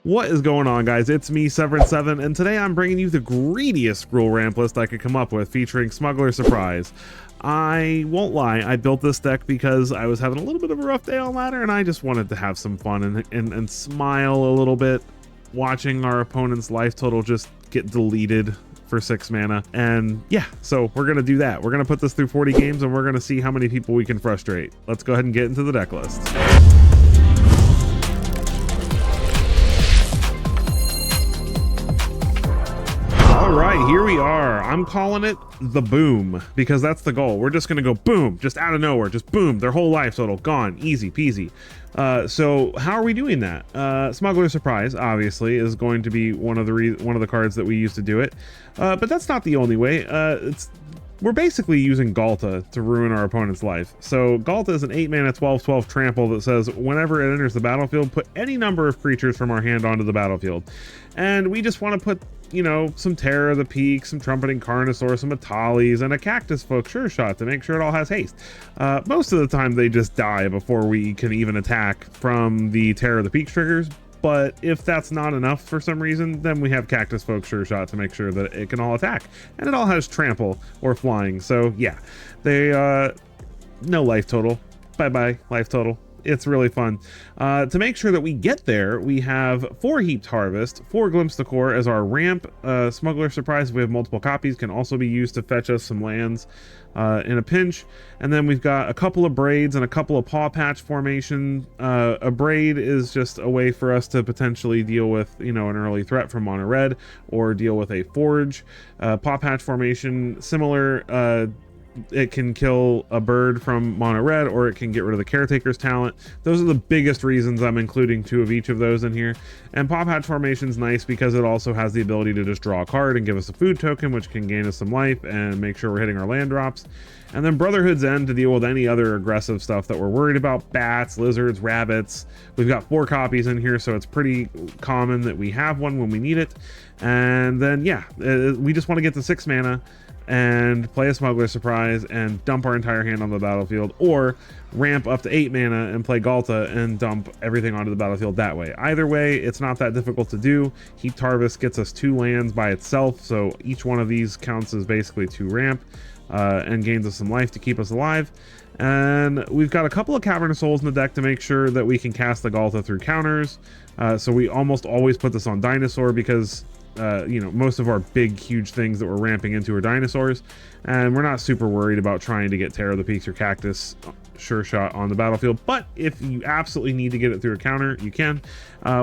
What is going on, guys? It's me, Severin7, and today I'm bringing you the greediest Gruul ramp list I could come up with, featuring Smuggler Surprise. I won't lie, I built this deck because I was having a little bit of a rough day on ladder, and I just wanted to have some fun and smile a little bit, watching our opponent's life total just get deleted for 6 mana. And yeah, so we're gonna do that. We're gonna put this through 40 games, and we're gonna see how many people we can frustrate. Let's go ahead and get into the deck list. All right, here we are. I'm calling it the boom because that's the goal. We're just gonna go boom, just out of nowhere, just boom, their whole life total gone, easy peasy. So how are we doing that? Smuggler Surprise obviously is going to be one of the cards that we use to do it, but that's not the only way. We're basically using Ghalta to ruin our opponent's life. So Ghalta is an 8 mana 12/12 trample that says whenever it enters the battlefield, put any number of creatures from our hand onto the battlefield. And we just want to put, you know, some Terror of the Peak, some Trumpeting Carnosaur, some Atalis, and a Cactus Folk Sure Shot to make sure it all has haste. Most of the time they just die before we can even attack from the Terror of the Peak triggers. But if that's not enough for some reason, then we have Cactus Folk Sure Shot to make sure that it can all attack. And it all has trample or flying. So yeah, they no life total. Bye-bye life total. It's really fun. To make sure that we get there, we have 4 Heaped Harvest, 4 Glimpse the Core as our ramp. Smuggler Surprise, if we have multiple copies, can also be used to fetch us some lands in a pinch. And then we've got a couple of Braids and a couple of Paw Patch formation. A Braid is just a way for us to potentially deal with, you know, an early threat from mono red, or deal with a Forge. Paw Patch formation, similar. It can kill a bird from mono red, or it can get rid of the Caretaker's talent. Those are the biggest reasons I'm including 2 of each of those in here. And Paw Patch formation's nice because it also has the ability to just draw a card and give us a food token, which can gain us some life and make sure we're hitting our land drops. And then Brotherhood's End to deal with any other aggressive stuff that we're worried about: bats, lizards, rabbits. We've got 4 copies in here, so it's pretty common that we have one when we need it. And then yeah, we just want to get to 6 mana and play a Smuggler Surprise and dump our entire hand on the battlefield, or ramp up to 8 mana and play Ghalta and dump everything onto the battlefield that way. Either way, it's not that difficult to do. Heaped Harvest gets us 2 lands by itself, so each one of these counts as basically 2 ramp, and gains us some life to keep us alive. And we've got a couple of Cavern Souls in the deck to make sure that we can cast the Ghalta through counters. So we almost always put this on Dinosaur because you know, most of our big huge things that we're ramping into are dinosaurs, and we're not super worried about trying to get Terror of the Peaks or Cactus Sure Shot on the battlefield. But if you absolutely need to get it through a counter, you can.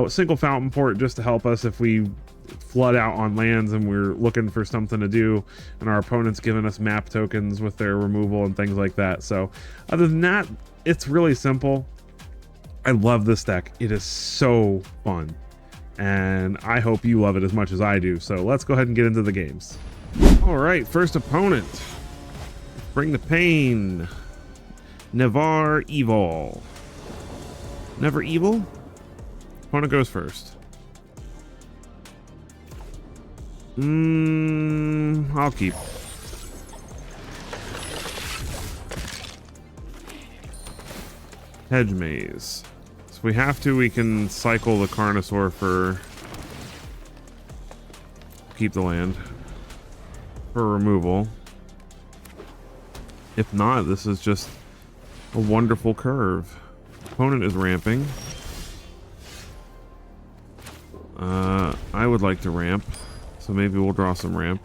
Single Fountain Port just to help us if we flood out on lands and we're looking for something to do and our opponent's giving us map tokens with their removal and things like that. So other than that, it's really simple. I love this deck. It is so fun, and I hope you love it as much as I do. So let's go ahead and get into the games. All right, first opponent. Bring the pain. Nevar Evil. Never Evil? Opponent goes first. I'll keep. Hedge Maze. If we have to, we can cycle the Carnosaur for keep the land for removal. If not, this is just a wonderful curve. Opponent is ramping. I would like to ramp, so maybe we'll draw some ramp.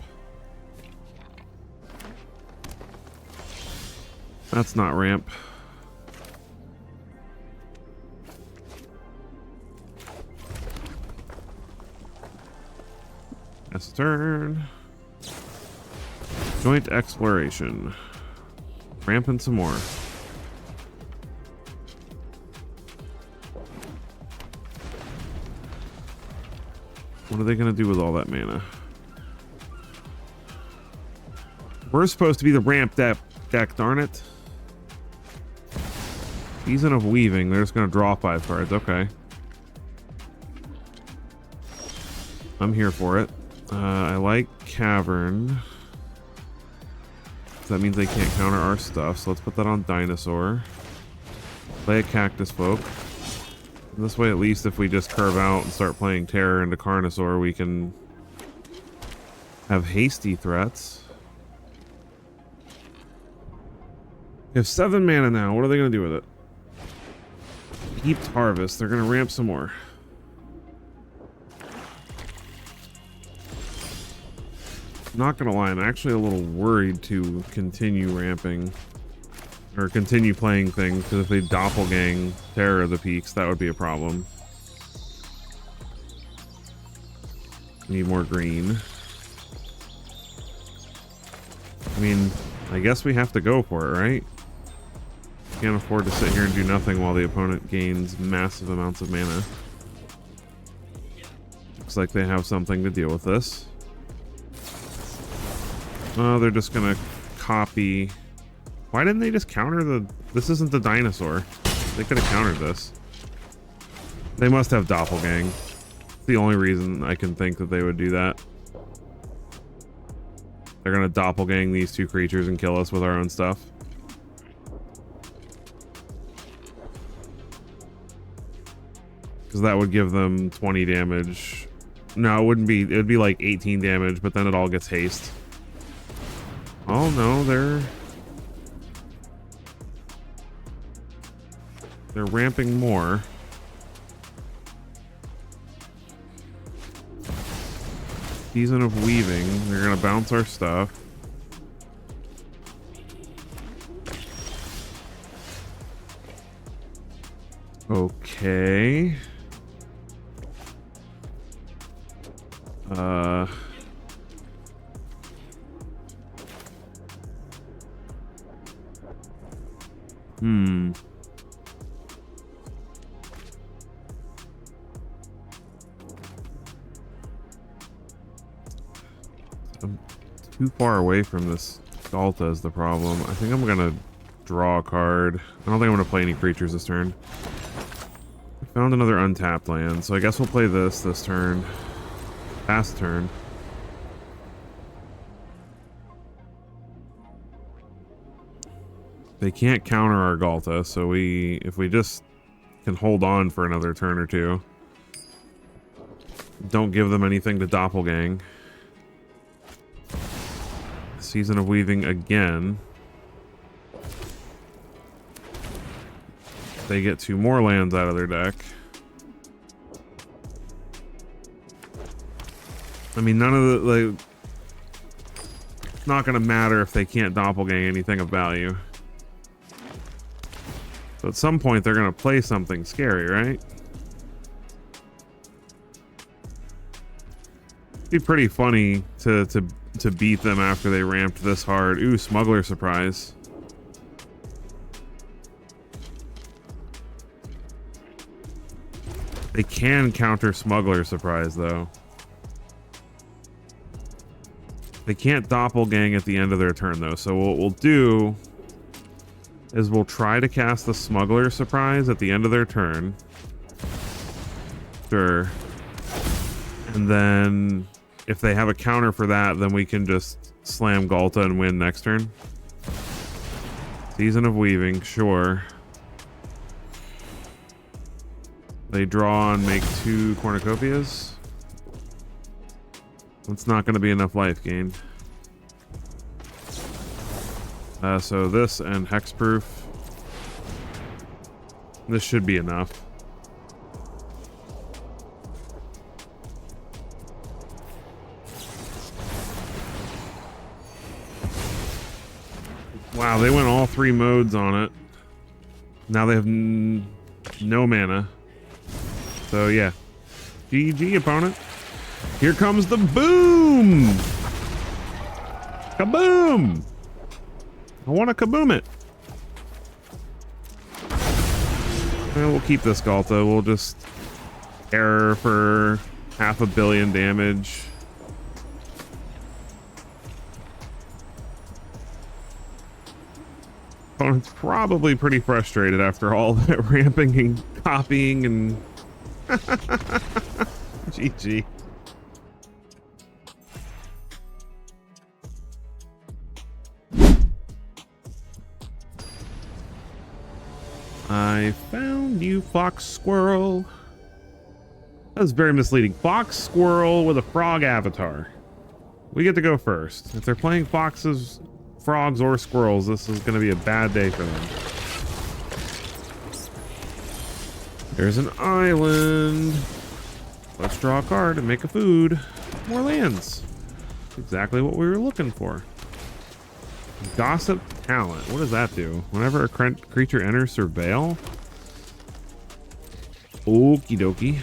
That's not ramp. That's a turn. Joint exploration. Ramping some more. What are they going to do with all that mana? We're supposed to be the ramp deck, darn it. Season of Weaving. They're just going to draw 5 cards. Okay. I'm here for it. I like Cavern. So that means they can't counter our stuff, so let's put that on Dinosaur. Play a Cactus Folk. This way, at least if we just curve out and start playing Terror into Carnosaur, we can have hasty threats. We have 7 mana now. What are they going to do with it? Heaped Harvest. They're going to ramp some more. Not going to lie, I'm actually a little worried to continue ramping. Or continue playing things, because if they doppelgang Terror of the Peaks, that would be a problem. Need more green. I mean, I guess we have to go for it, right? Can't afford to sit here and do nothing while the opponent gains massive amounts of mana. Looks like they have something to deal with this. Oh, they're just gonna copy... Why didn't they just counter the... This isn't the dinosaur. They could have countered this. They must have doppelgang. It's the only reason I can think that they would do that. They're gonna doppelgang these 2 creatures and kill us with our own stuff. Because that would give them 20 damage. No, it wouldn't be. It would be like 18 damage, but then it all gets haste. Oh no, they're ramping more. Season of Weaving. They're gonna bounce our stuff. Okay. I'm too far away from this Galta is the problem. I think I'm gonna draw a card. I don't think I'm gonna play any creatures this turn. I found another untapped land, so I guess we'll play this turn. Past turn. They can't counter our Galta, so if we just can hold on for another turn or two. Don't give them anything to doppelgang. Season of Weaving again. They get 2 more lands out of their deck. I mean, none of the, like, it's not gonna matter if they can't doppelgang anything of value. So at some point they're gonna play something scary, right? It'd be pretty funny to beat them after they ramped this hard. Ooh, Smuggler Surprise. They can counter Smuggler Surprise, though. They can't doppelgang at the end of their turn, though. So what we'll do is we'll try to cast the Smuggler Surprise at the end of their turn. Sure. And then if they have a counter for that, then we can just slam Galta and win next turn. Season of Weaving, sure. They draw and make 2 cornucopias. It's not going to be enough life gain. So this and Hexproof. This should be enough. Wow, they went all 3 modes on it. Now they have no mana. So yeah, GG opponent. Here comes the boom! Kaboom! I want to kaboom it. Well, we'll keep this Galta. We'll just error for 500 million damage. Opponent's probably pretty frustrated after all that ramping and copying and GG. I found you fox squirrel. That was very misleading. Fox squirrel with a frog avatar. We get to go first. If they're playing foxes, frogs, or squirrels, this is going to be a bad day for them. There's an island. Let's draw a card and make a food. More lands. Exactly what we were looking for. Gossip talent. What does that do? Whenever a creature enters surveil. Okie dokie.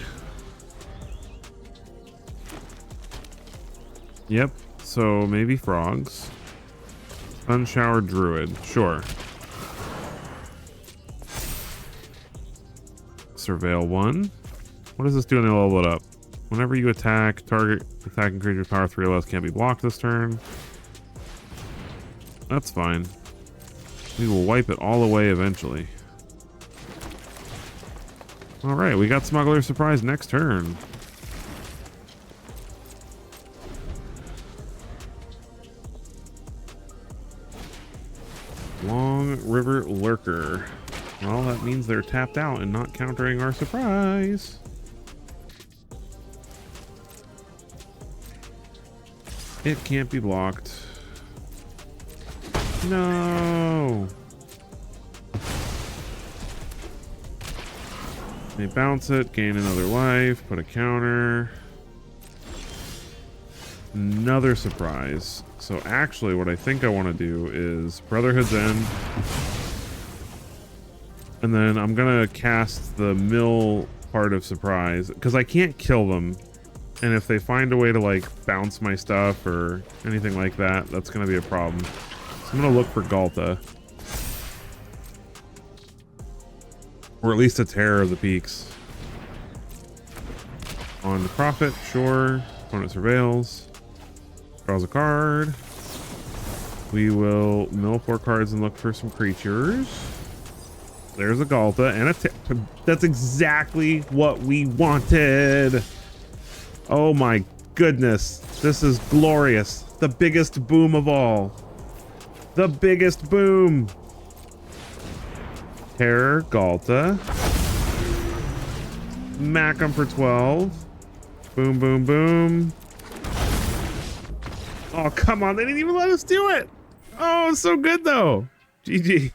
Yep. So maybe frogs. Sunshower druid. Sure. Surveil 1. What does this do when they level it up? Whenever you attack, target attacking creature power 3 or less can't be blocked this turn. That's fine. We will wipe it all away eventually. Alright, we got Smuggler Surprise next turn. Long River Lurker. Well, that means they're tapped out and not countering our surprise. It can't be blocked. No. They bounce it, gain another life, put a counter. Another surprise. So actually what I think I want to do is Brotherhood's End. And then I'm going to cast the mill part of surprise because I can't kill them. And if they find a way to like bounce my stuff or anything like that, that's going to be a problem. So I'm going to look for Galta. Or at least a Terror of the Peaks. On the Prophet, sure. Opponent surveils. Draws a card. We will mill 4 cards and look for some creatures. There's a Galta and a that's exactly what we wanted. Oh my goodness. This is glorious. The biggest boom of all. The biggest boom. Terror, Galta. Mack 'em for 12. Boom, boom, boom. Oh, come on. They didn't even let us do it. Oh, so good though. GG.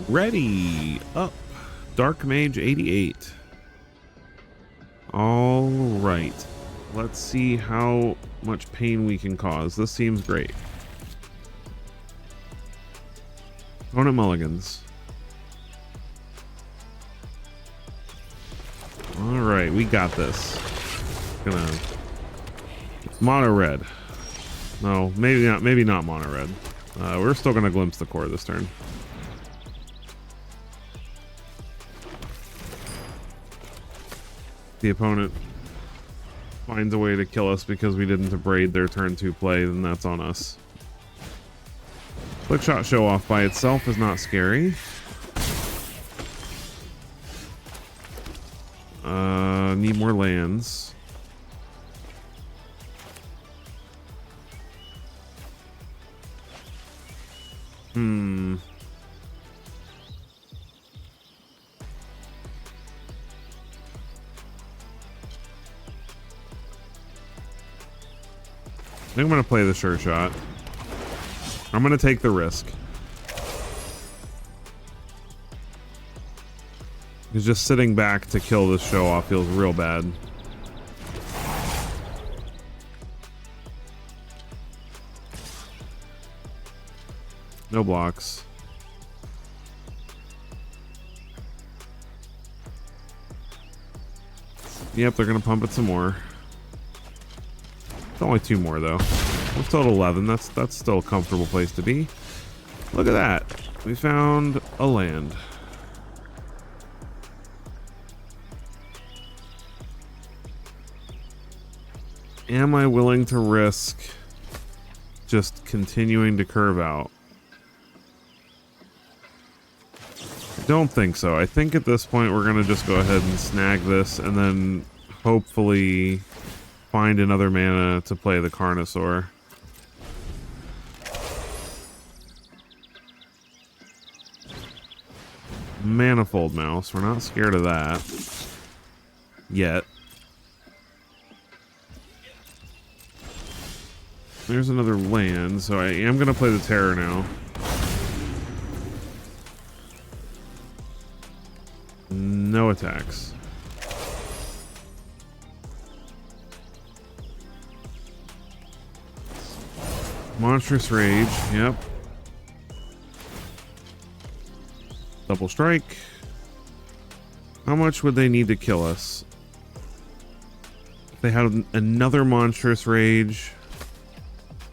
Ready up. Dark Mage 88. All right. Let's see how much pain we can cause. This seems great. Opponent mulligans. All right, we got this. Gonna mono red. No, maybe not. Maybe not mono red. We're still gonna glimpse the core this turn. The opponent finds a way to kill us because we didn't abrade their turn 2 play, then that's on us. Flickshot Show Off by itself is not scary. Need more lands. I think I'm going to play the sure shot. I'm going to take the risk. Because just sitting back to kill this show off feels real bad. No blocks. Yep, they're going to pump it some more. It's only 2 more though. We're still at 11. That's still a comfortable place to be. Look at that. We found a land. Am I willing to risk just continuing to curve out? I don't think so. I think at this point we're going to just go ahead and snag this and then hopefully find another mana to play the Carnosaur. Manifold mouse. We're not scared of that. Yet. There's another land, so I am going to play the terror now. No attacks. Monstrous Rage, yep. Double Strike. How much would they need to kill us? If they had another Monstrous Rage,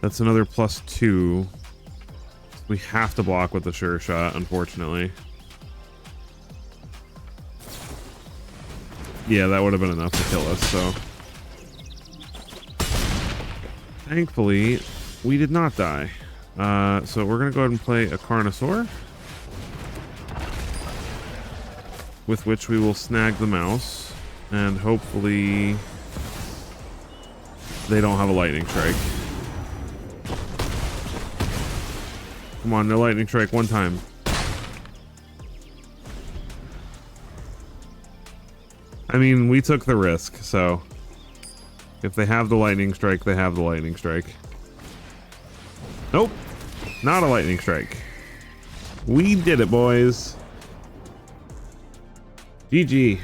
that's another +2. We have to block with the Sure Shot, unfortunately. Yeah, that would have been enough to kill us, so. Thankfully, we did not die. So we're going to go ahead and play a Carnosaur, with which we will snag the mouse, and hopefully they don't have a lightning strike. Come on, no lightning strike one time. I mean, we took the risk, so if they have the lightning strike, they have the lightning strike. Nope, not a lightning strike. We did it, boys. GG.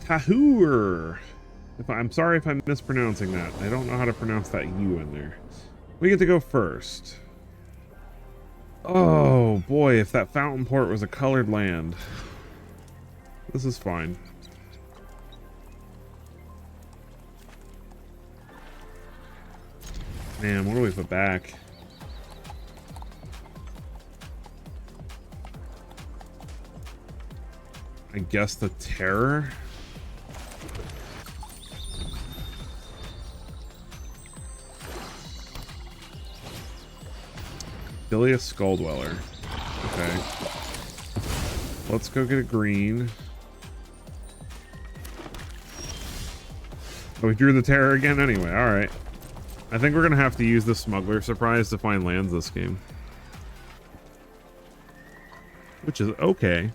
Tahoor. I'm sorry if I'm mispronouncing that. I don't know how to pronounce that U in there. We get to go first. Oh boy, if that fountain port was a colored land. This is fine. Man, what do we put back? I guess the terror? Bilious Skull Dweller. Okay. Let's go get a green. Oh, we drew the terror again anyway. Alright. I think we're going to have to use the Smuggler Surprise to find lands this game. Which is okay.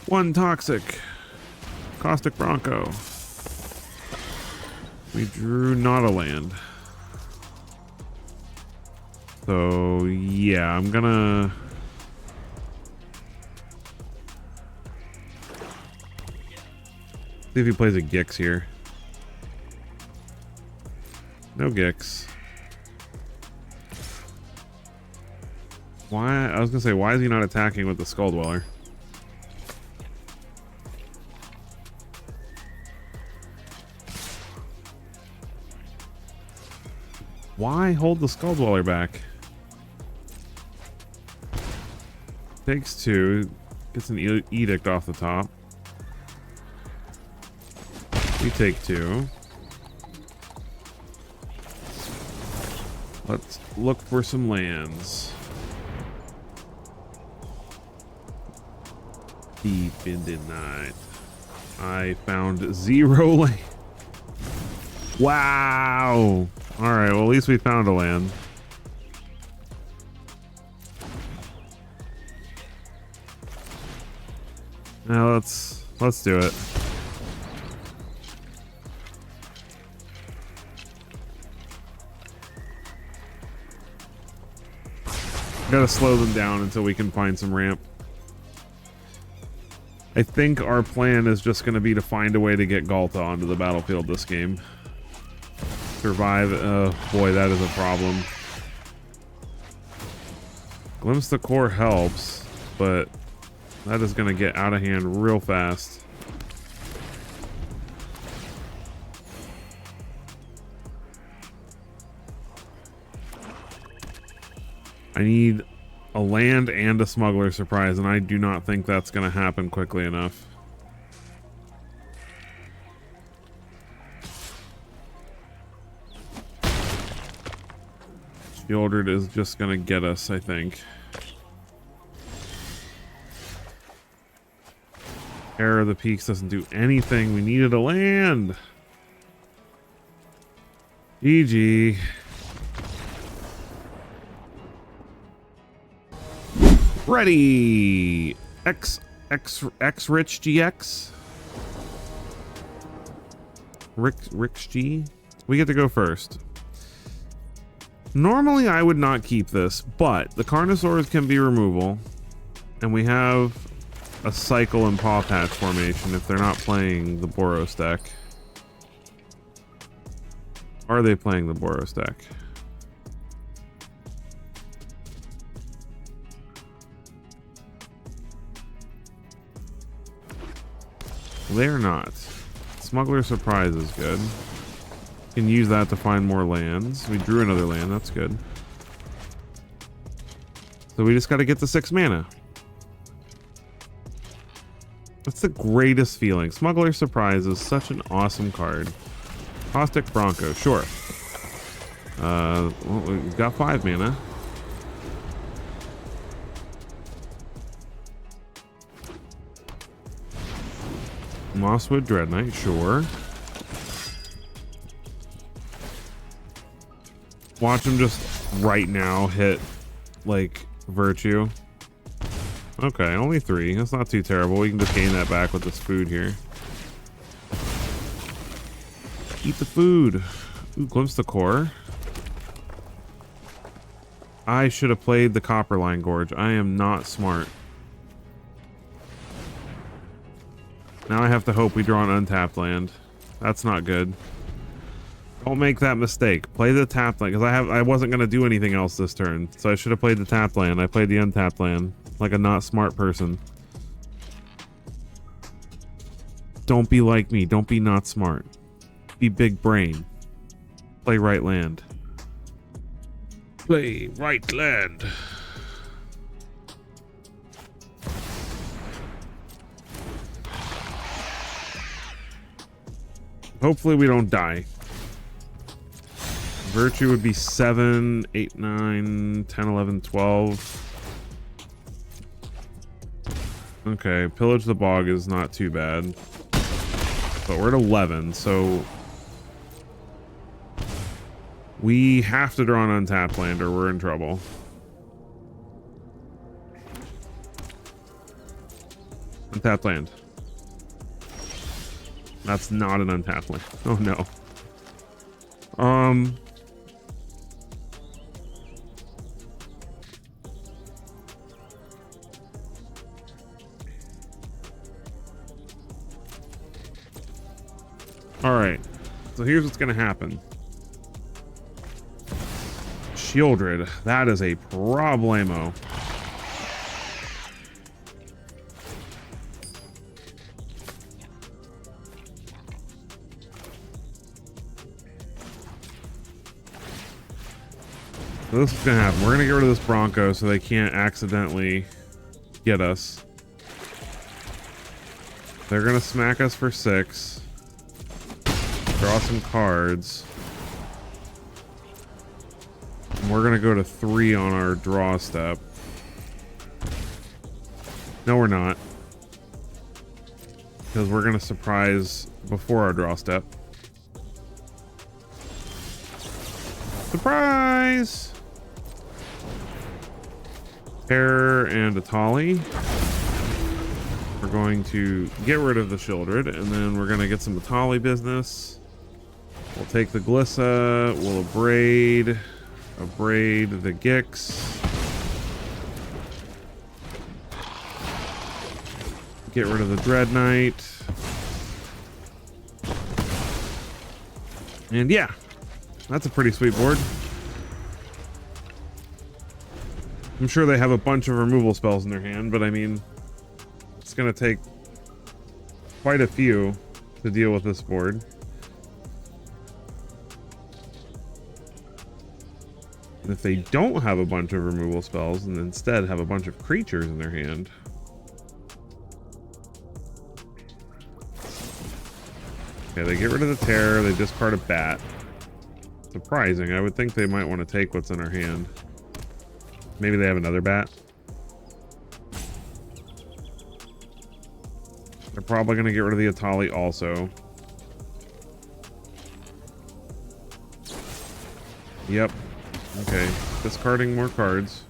One toxic. Caustic Bronco. We drew not a land. So, yeah, I'm gonna... see if he plays a Gix here. No Gix. Why? I was gonna say, why is he not attacking with the Skull Dweller? Why hold the Skull Dweller back? Takes 2. Gets an edict off the top. We take 2. Let's look for some lands. Deep in the night. I found 0 land. Wow! Alright, well at least we found a land. Now let's do it. Gotta slow them down until we can find some ramp. I think our plan is just gonna be to find a way to get Galta onto the battlefield this game. Survive. Boy, that is a problem. Glimpse the Core helps, but that is going to get out of hand real fast. I need a land and a Smuggler Surprise, and I do not think that's going to happen quickly enough. Shieldred is just gonna get us, I think. Terror of the Peaks doesn't do anything. We needed a land. GG. Ready. X Rich GX. Rich G. We get to go first. Normally I would not keep this, but the Carnosaurs can be removal, and we have a cycle and paw patch formation if they're not playing the Boros deck. Are they playing the Boros deck? They're not. Smuggler Surprise is good. Can use that to find more lands. We drew another land, that's good. So we just got to get the 6 mana. That's the greatest feeling. Smuggler Surprise is such an awesome card. Caustic Bronco, sure. Well, we've got 5 mana. Mosswood Dread Knight, sure. Watch him just right now hit, like, Virtue. Okay, only 3. That's not too terrible. We can just gain that back with this food here. Eat the food. Ooh, Glimpse the Core. I should have played the Copperline Gorge. I am not smart. Now I have to hope we draw an untapped land. That's not good. Don't make that mistake. Play the tapped land, because I wasn't gonna do anything else this turn, so I should have played the tapped land. I played the untapped land like a not smart person. Don't be like me. Don't be not smart. Be big brain. Play right land. Play right land. Hopefully we don't die. Virtue would be 7, 8, 9, 10, 11, 12. Okay, Pillage the Bog is not too bad. But we're at 11, so we have to draw an untapped land or we're in trouble. Untapped land. That's not an untapped land. Oh no. All right. So here's what's going to happen. Shieldred. That is a problemo. So this is going to happen. We're going to get rid of this Bronco so they can't accidentally get us. They're going to smack us for 6. Draw some cards. And we're going to go to 3 on our draw step. No, we're not. Because we're going to surprise before our draw step. Surprise! Terror and a Tali. We're going to get rid of the Shieldred, and then we're going to get some Atali business. We'll take the Glissa, we'll abrade the Gix. Get rid of the Dread Knight. And yeah, that's a pretty sweet board. I'm sure they have a bunch of removal spells in their hand, but I mean, it's going to take quite a few to deal with this board. And if they don't have a bunch of removal spells and instead have a bunch of creatures in their hand. Okay, they get rid of the Terror, they discard a Bat. Surprising. I would think they might want to take what's in our hand. Maybe they have another bat. They're probably going to get rid of the Atali also. Yep. Okay. Discarding more cards.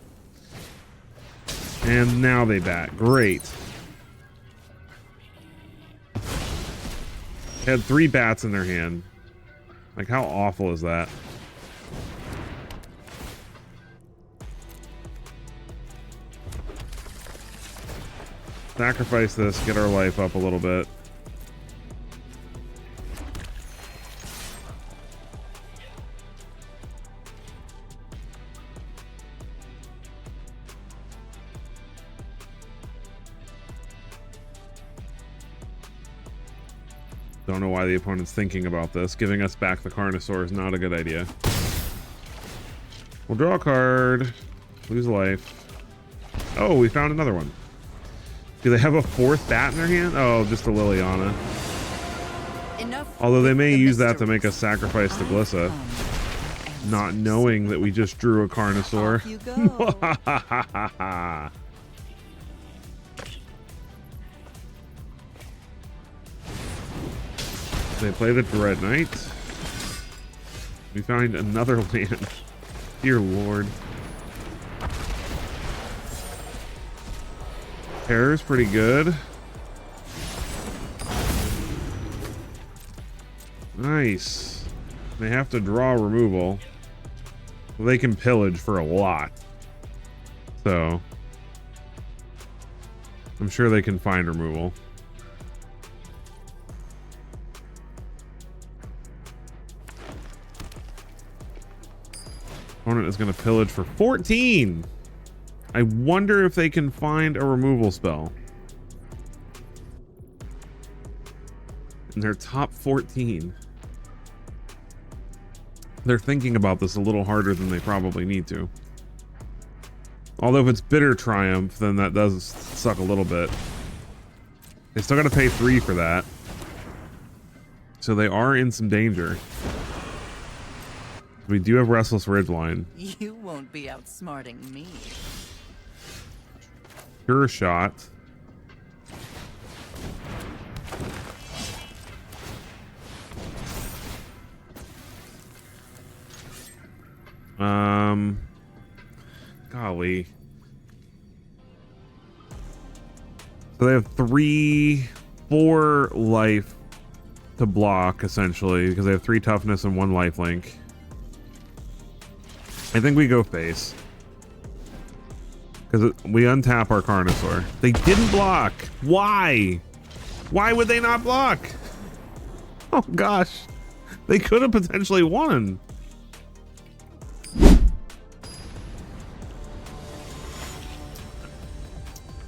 And now they bat. Great. Had 3 bats in their hand. Like, how awful is that? Sacrifice this, get our life up a little bit. Don't know why the opponent's thinking about this. Giving us back the Carnosaur is not a good idea. We'll draw a card. Lose a life. Oh, we found another one. Do they have a 4th bat in their hand? Oh, just a Liliana. Although they may use that to make us sacrifice the Glissa. Not knowing that we just drew a Carnosaur. They play the Dread Knight. We find another land. Dear Lord. Terror's pretty good. Nice. They have to draw removal. Well, they can pillage for a lot. So I'm sure they can find removal. Opponent is going to pillage for 14. I wonder if they can find a removal spell. In their top 14. They're thinking about this a little harder than they probably need to. Although if it's Bitter Triumph, then that does suck a little bit. They still got to pay 3 for that. So they are in some danger. We do have Restless Ridgeline. You won't be outsmarting me. Sure shot. Golly. So they have 4 life to block, essentially, because they have 3 toughness and 1 lifelink. I think we go face. Because we untap our Carnosaur. They didn't block. Why? Why would they not block? Oh gosh. They could have potentially won.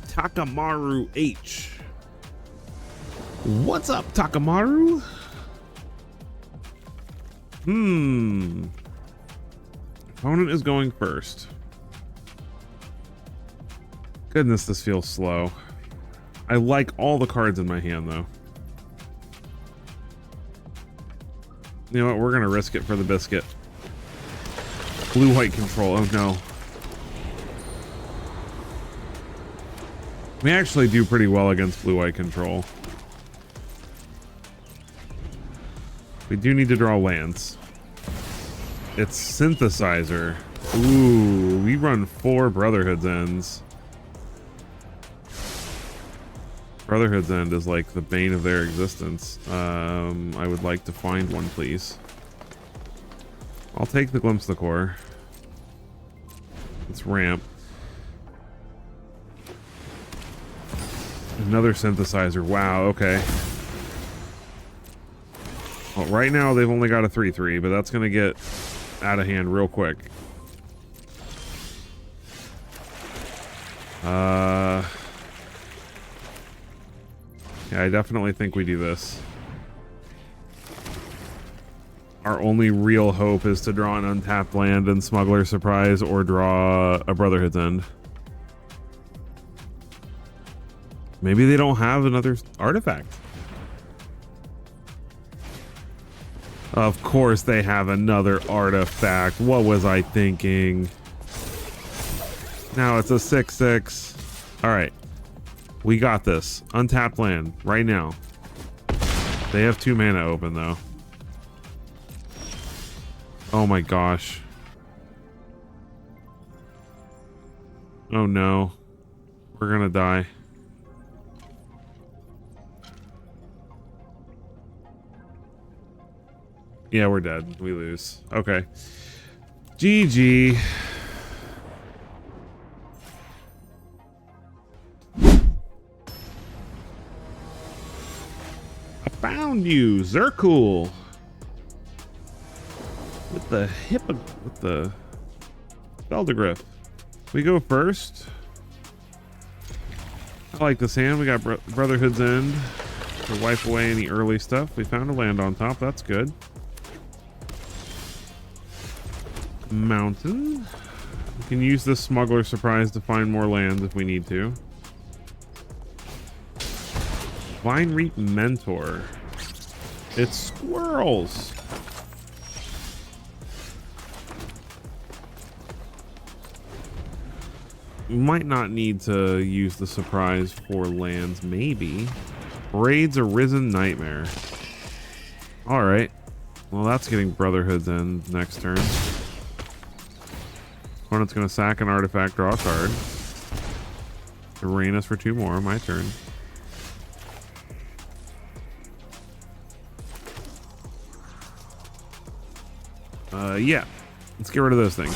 Takamaru H. What's up, Takamaru? Opponent is going first. Goodness, this feels slow. I like all the cards in my hand, though. You know what? We're going to risk it for the biscuit. Blue-white control. Oh, no. We actually do pretty well against blue-white control. We do need to draw lands. It's Synthesizer. Ooh, we run 4 Brotherhood's Ends. Brotherhood's End is like the bane of their existence. I would like to find one, please. I'll take the Glimpse of the Core. Let's ramp. Another Synthesizer. Wow, okay. Well, right now they've only got a 3/3, but that's going to get out of hand real quick. Yeah, I definitely think we do this. Our only real hope is to draw an untapped land and Smuggler Surprise or draw a Brotherhood's End. Maybe they don't have another artifact. Of course they have another artifact. What was I thinking? Now it's a 6/6. All right. We got this. Untapped land right now. They have 2 mana open though. Oh my gosh. Oh no. We're gonna die. Yeah, we're dead. We lose. Okay. GG. I found you, Zercool. With the Beldegriff. We go first. I like this hand. We got Brotherhood's End to wipe away any early stuff. We found a land on top. That's good. Mountain. We can use this Smuggler Surprise to find more lands if we need to. Vine Reap Mentor. It's squirrels. We might not need to use the surprise for lands, maybe. Raid's Arisen Nightmare. Alright. Well, that's getting Brotherhood's End next turn. Opponent's gonna sack an artifact, draw a card. Drain us for 2 more, my turn. Yeah. Let's get rid of those things.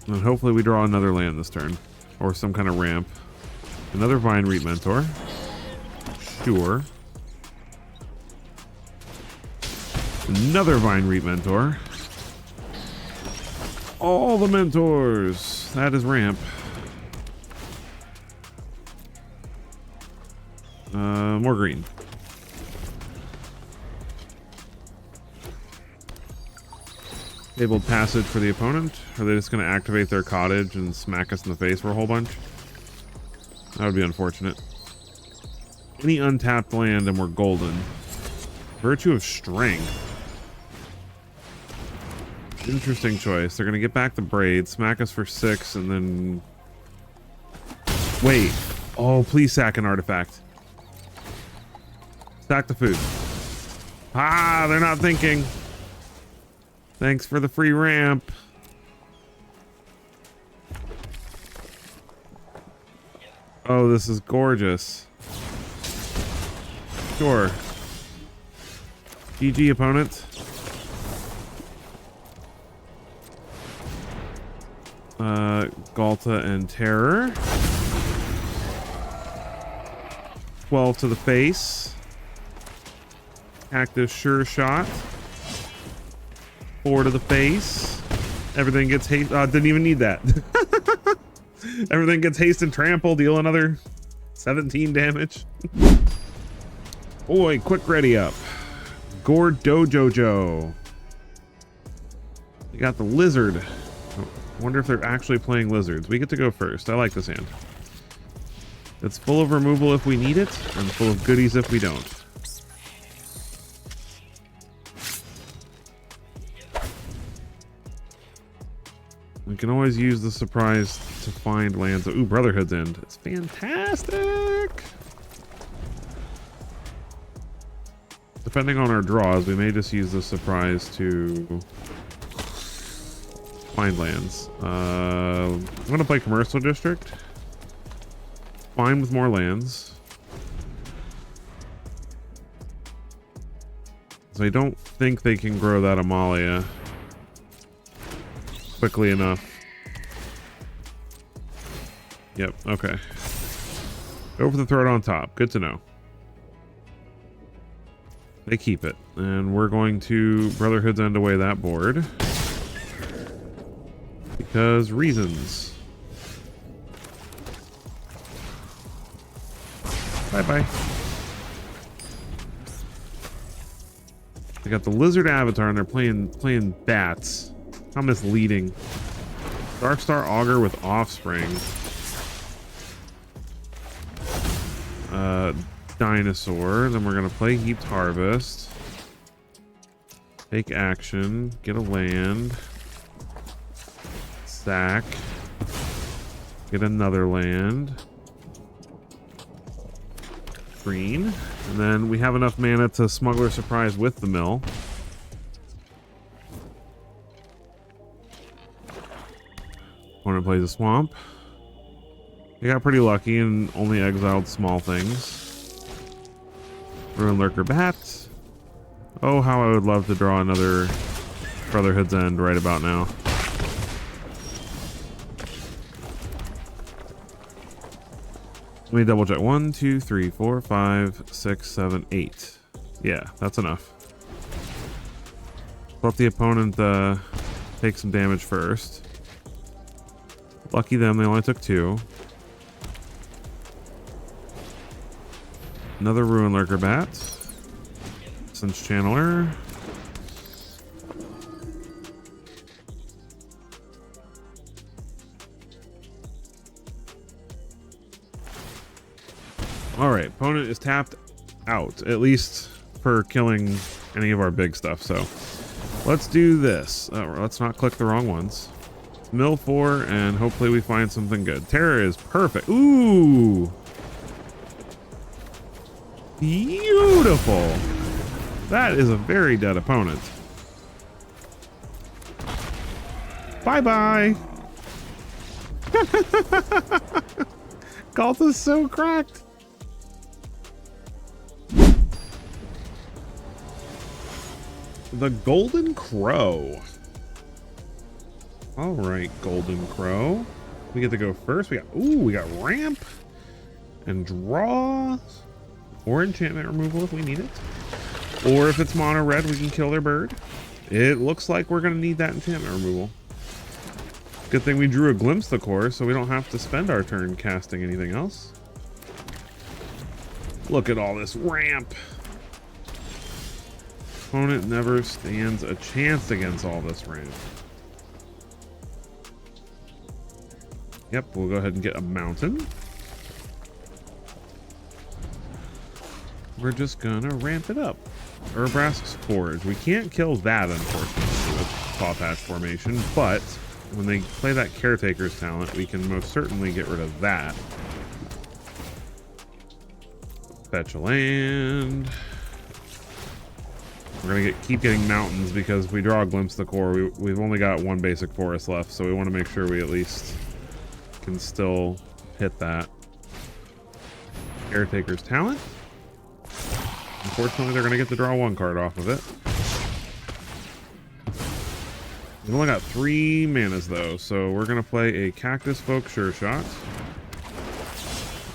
And hopefully we draw another land this turn. Or some kind of ramp. Another Vine Reap Mentor. Sure. Another Vine Reap Mentor. All the Mentors. That is ramp. More green. Fabled Passage for the opponent. Are they just going to activate their cottage and smack us in the face for a whole bunch? That would be unfortunate. Any untapped land and we're golden. Virtue of Strength. Interesting choice. They're going to get back the Braid, smack us for 6, and then... Wait. Oh, please sack an artifact. Sack the food. Ah, they're not thinking. Thanks for the free ramp. Oh, this is gorgeous. Sure. GG, opponent. Galta and Terror. 12 to the face. Active Sure Shot. 4 to the face. Everything gets haste. Didn't even need that. Everything gets haste and trample. Deal another 17 damage. Boy, quick ready up. Gord Dojojo. We got the lizard. I wonder if they're actually playing lizards. We get to go first. I like this hand. It's full of removal if we need it, and full of goodies if we don't. We can always use the surprise to find lands. Ooh, Brotherhood's End. It's fantastic. Depending on our draws, we may just use the surprise to find lands. I'm going to play Commercial District. Fine with more lands. So I don't think they can grow that Amalia quickly enough. Yep, okay. Go for the throat on top. Good to know. They keep it. And we're going to Brotherhood's End away that board. Because reasons. Bye-bye. They got the Lizard Avatar and they're playing bats. How misleading. Darkstar Augur with Offspring. Dinosaur. Then we're gonna play Heaped Harvest. Take action. Get a land. Sack. Get another land. Green. And then we have enough mana to Smuggler Surprise with the mill. Opponent plays a swamp. They got pretty lucky and only exiled small things. Ruin Lurker Bat. Oh, how I would love to draw another Brotherhood's End right about now. Let me double check. 1, 2, 3, 4, 5, 6, 7, 8. Yeah, that's enough. Let the opponent take some damage first. Lucky them, they only took 2. Another Ruin Lurker Bat. Sense Channeler. Alright, opponent is tapped out, at least for killing any of our big stuff, so let's do this. Let's not click the wrong ones. Mill 4, and hopefully we find something good. Terror is perfect. Ooh! Beautiful! That is a very dead opponent. Bye-bye! Galt is so cracked! The Golden Crow. All right, Golden Crow. We get to go first. We got ramp and draw or enchantment removal if we need it. Or if it's mono red, we can kill their bird. It looks like we're going to need that enchantment removal. Good thing we drew a Glimpse of the Core, so we don't have to spend our turn casting anything else. Look at all this ramp. Opponent never stands a chance against all this ramp. Yep, we'll go ahead and get a mountain. We're just gonna ramp it up. Urbrask's Forge. We can't kill that, unfortunately, with Paw Patch formation, but when they play that Caretaker's Talent, we can most certainly get rid of that. Fetch a land. We're gonna keep getting mountains because if we draw a Glimpse of the Core, we've only got one basic forest left, so we want to make sure we at least can still hit that. Caretaker's Talent. Unfortunately, they're gonna get to draw 1 card off of it. We've only got 3 manas though, so we're gonna play a Cactus Folk Sure Shot.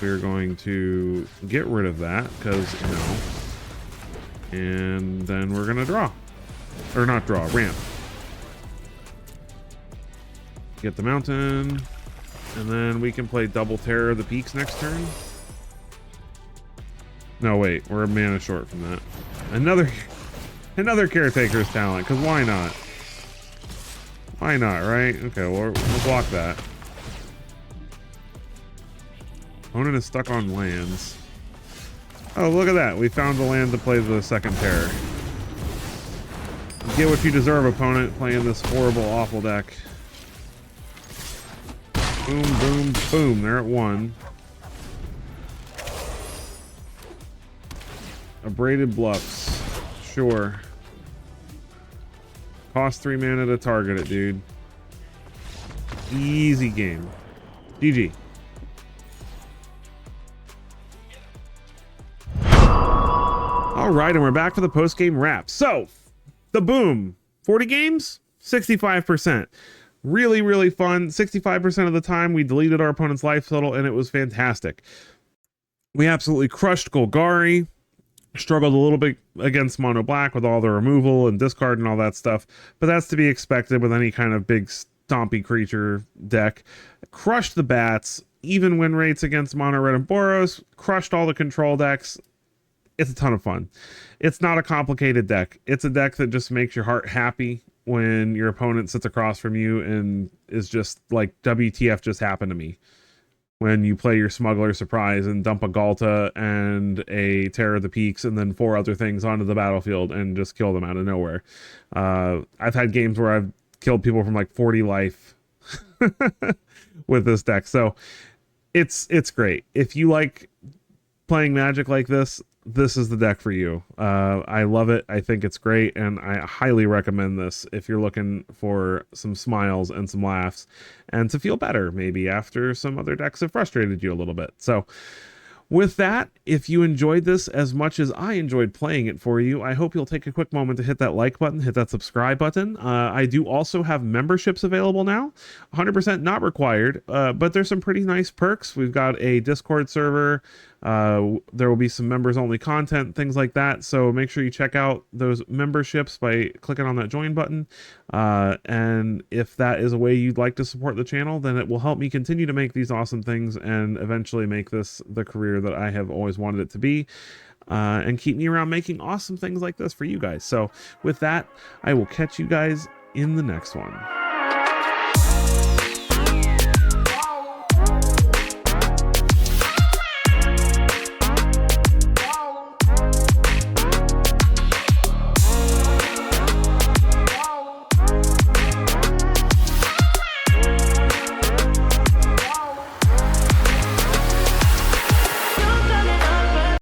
We're going to get rid of that because no. And then we're gonna draw. Or not draw, ramp. Get the mountain. And then we can play double Terror of the Peaks next turn. No, wait, we're a mana short from that. Another Caretaker's Talent, because why not? Why not, right? Okay, we'll block that. Opponent is stuck on lands. Oh, look at that. We found the land to play the second Terror. Get what you deserve, opponent, playing this horrible, awful deck. Boom, boom, boom. They're at 1. Abraded Bluffs. Sure. Cost 3 mana to target it, dude. Easy game. GG. All right, and we're back for the post-game wrap. So, the boom. 40 games, 65%. Really, really fun. 65% of the time, we deleted our opponent's life total, and it was fantastic. We absolutely crushed Golgari. Struggled a little bit against Mono Black with all the removal and discard and all that stuff, but that's to be expected with any kind of big stompy creature deck. Crushed the bats, even win rates against Mono Red and Boros. Crushed all the control decks. It's a ton of fun. It's not a complicated deck. It's a deck that just makes your heart happy when your opponent sits across from you and is just like, WTF just happened to me. when you play your Smuggler Surprise and dump a Galta and a Terror of the Peaks and then 4 other things onto the battlefield and just kill them out of nowhere. I've had games where I've killed people from like 40 life with this deck. So it's great. If you like playing Magic like this is the deck for you. I love it. I think it's great, and I highly recommend this if you're looking for some smiles and some laughs and to feel better maybe after some other decks have frustrated you a little bit. So with that, if you enjoyed this as much as I enjoyed playing it for you, I hope you'll take a quick moment to hit that like button, hit that subscribe button. I do also have memberships available now, 100% not required, but there's some pretty nice perks. We've got a Discord server. There will be some members only content, things like that. So make sure you check out those memberships by clicking on that join button. And if that is a way you'd like to support the channel, then it will help me continue to make these awesome things and eventually make this the career that I have always wanted it to be, and keep me around making awesome things like this for you guys. So with that, I will catch you guys in the next one.